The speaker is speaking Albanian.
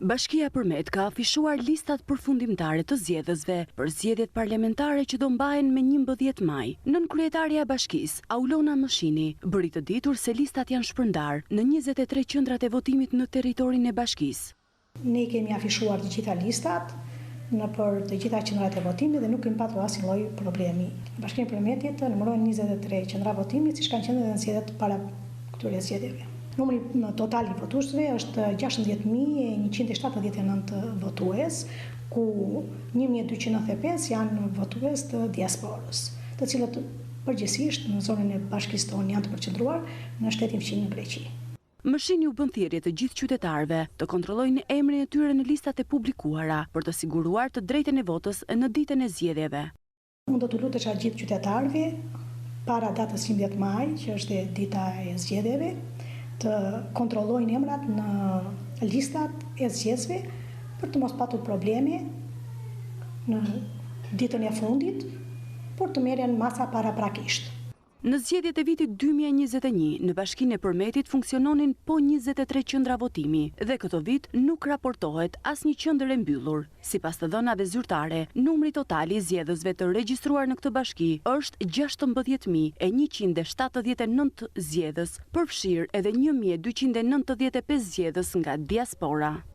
Bashkia Përmet ka afishuar listat përfundimtare të zgjedhësve për zgjedhjet parlamentare që do mbahen me 11 maj. Nënkryetaria e bashkisë, Aulona Mëshini, bëri të ditur se listat janë shpërndar në 23 qendrat e votimit në territorin e bashkisë. Ne kemi afishuar të gjitha listat në për të gjitha qendrat e votimit dhe nuk kemi patur asnjë lloj problemi. Në Bashkinë Përmetit numërojnë 23 qendra votimi, siç kanë qenë edhe në zgjedhjet para këtyre zgjedhjeve. Numri total i votuesve është 16.179 votues, ku 1.295 janë votues të diasporës, të cilët përgjithsisht në zonën e bashkisë tonë janë të përqendruar në shtetin fqinjë në Greqi. Mëshini u bën thirrje të gjithë qytetarëve të kontrollojnë emrin e tyre në listat e publikuara për të siguruar të drejtën e votës në ditën e zgjedhjeve. Unë do të lutesha gjithë qytetarëve para datës 11 maj, që është dita e zgjedhjeve, të kontrollojnë emrat në listat e zgjedhësve për të mos patur probleme në ditën e fundit, por të merren masa paraprakisht. Në zgjedhjet e vitit 2021, në Bashkinë e Përmetit funksiononin po 23 qendra votimi dhe këto vit nuk raportohet asnjë qendër e mbyllur. Sipas të dhënave zyrtare, numri total i zgjedhësve të regjistruar në këtë bashki është 16.179 zgjedhës, përfshirë edhe 1.295 zgjedhës nga diaspora.